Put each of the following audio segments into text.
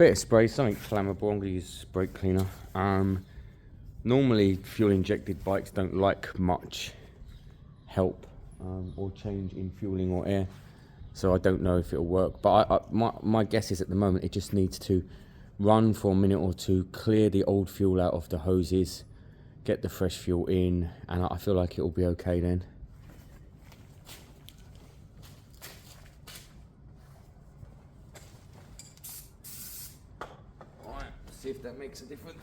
bit of spray, something flammable. I'm going to use brake cleaner. Normally fuel injected bikes don't like much help or change in fueling or air, so I don't know if it'll work, but my guess is at the moment it just needs to run for a minute or two, clear the old fuel out of the hoses, get the fresh fuel in, and I feel like it'll be okay then. Alright, see if that makes a difference.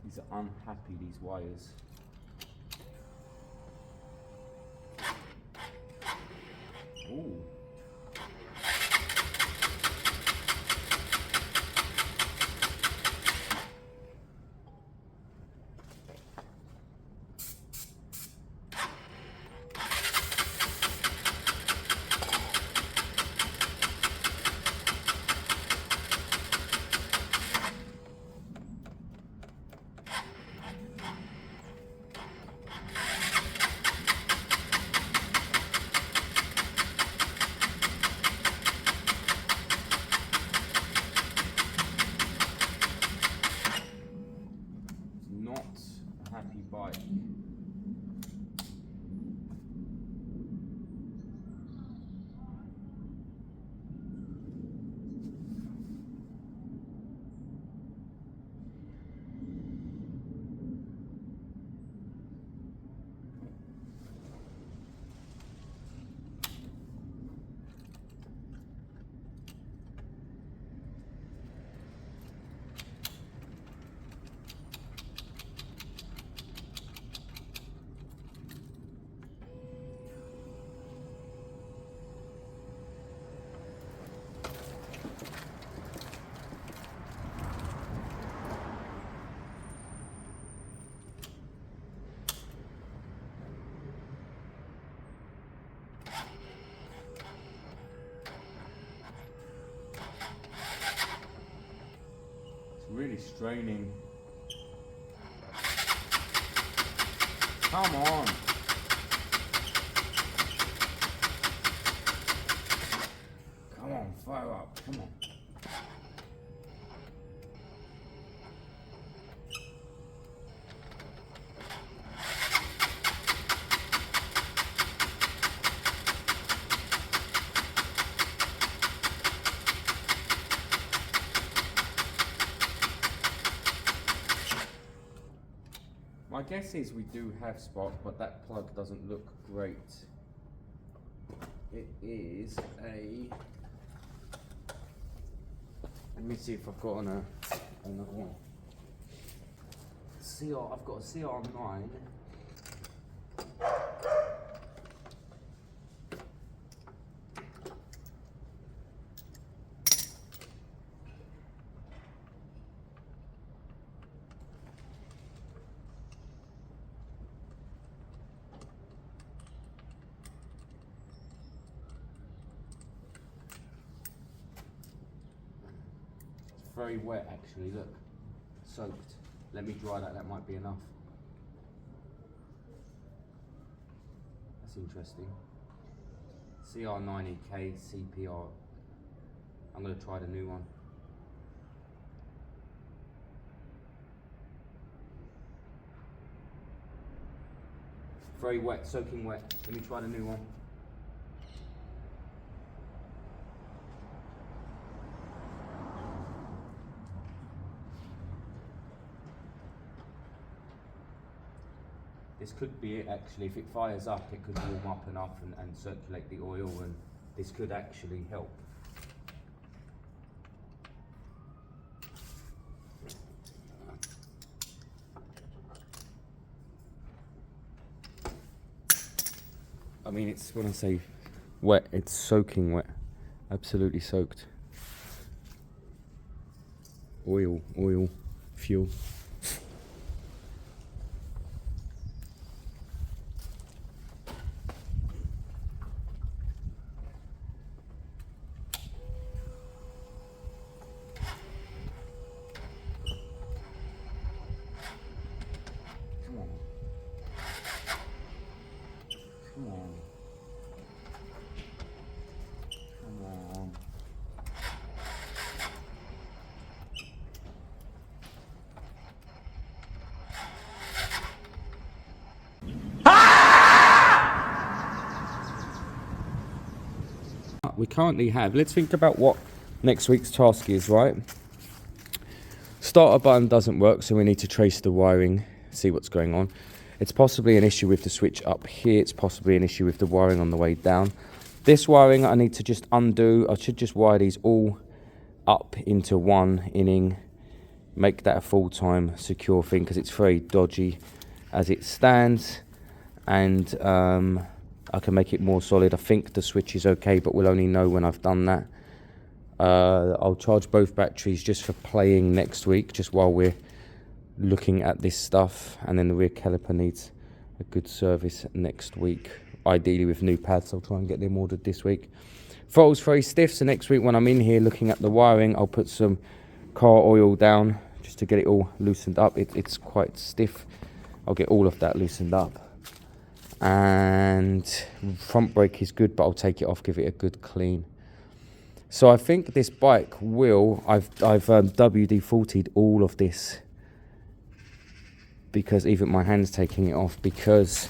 These are unhappy, these wires. Ooh. Happy bike. Really straining. Come on. Come on, fire up. Come on. My guess is we do have spark, but that plug doesn't look great. It is a... Let me see if I've got another one. I've got a CR9. Very wet actually, look, soaked. Let me dry that, that might be enough. That's interesting. CR90K CPR. I'm going to try the new one. Very wet, soaking wet. Let me try the new one. This could be it actually. If it fires up, it could warm up enough and circulate the oil, and this could actually help. I mean, it's, when I say wet, it's soaking wet. Absolutely soaked. Oil, fuel. Come on. currently have, let's think about what next week's task is, right? Starter button doesn't work, so we need to trace the wiring, see what's going on. It's possibly an issue with the switch up here. It's possibly an issue with the wiring on the way down. This wiring I need to just undo. I should just wire these all up into one inning, make that a full-time secure thing, because it's very dodgy as it stands, and I can make it more solid. I think the switch is okay, but we'll only know when I've done that. I'll charge both batteries just for playing next week, just while we're looking at this stuff, and then the rear caliper needs a good service next week, ideally with new pads. I'll try and get them ordered this week. Throttle's very stiff, so next week when I'm in here looking at the wiring, I'll put some car oil down just to get it all loosened up. It's quite stiff. I'll get all of that loosened up. And front brake is good, but I'll take it off, give it a good clean. So I think this bike will, I've WD-40'd all of this, because even my hand's taking it off, because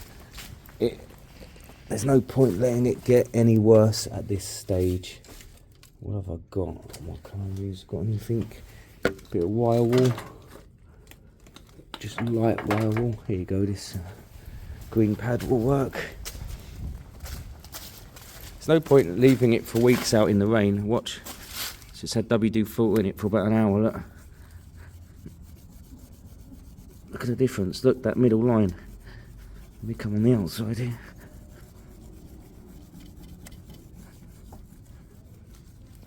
there's no point letting it get any worse at this stage. What have I got? What can I use? Got anything? Bit of wire wool. Just light wire wool. Here you go, this green pad will work. There's no point leaving it for weeks out in the rain. Watch. It's just had WD-40 in it for about an hour. Look. Look at the difference. Look, that middle line. Let me come on the outside here.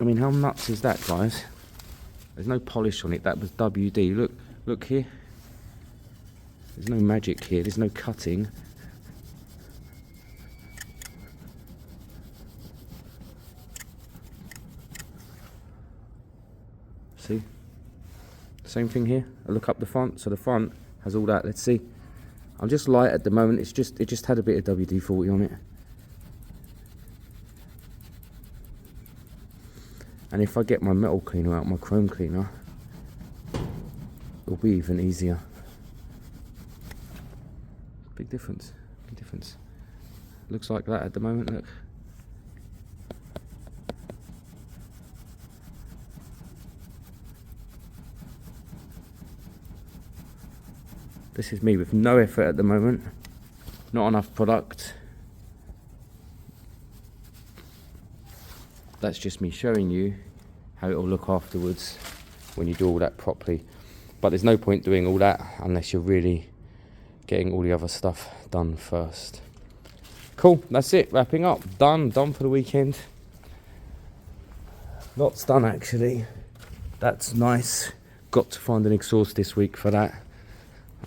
I mean, how nuts is that, guys? There's no polish on it. That was WD. Look here. There's no magic here. There's no cutting. See? Same thing here. I look up the front. So the front has all that. Let's see. I'm just light at the moment. It just had a bit of WD-40 on it. And if I get my metal cleaner out, my chrome cleaner, it'll be even easier. Big difference. Big difference. Looks like that at the moment. Look. This is me with no effort at the moment. Not enough product. That's just me showing you how it will look afterwards when you do all that properly. But there's no point doing all that unless you're really getting all the other stuff done first. Cool, that's it, wrapping up. Done for the weekend. Lots done actually. That's nice. Got to find an exhaust this week for that.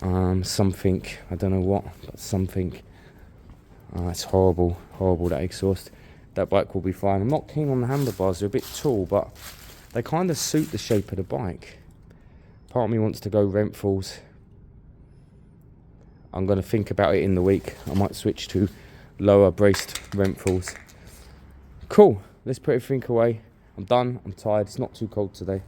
Something, I don't know what, but something. It's horrible that exhaust. That bike will be fine. I'm not keen on the handlebars, they're a bit tall, but they kind of suit the shape of the bike. Part of me wants to go revolves. I'm going to think about it in the week. I might switch to lower braced revolves. Cool, let's put everything away. I'm done, I'm tired, it's not too cold today.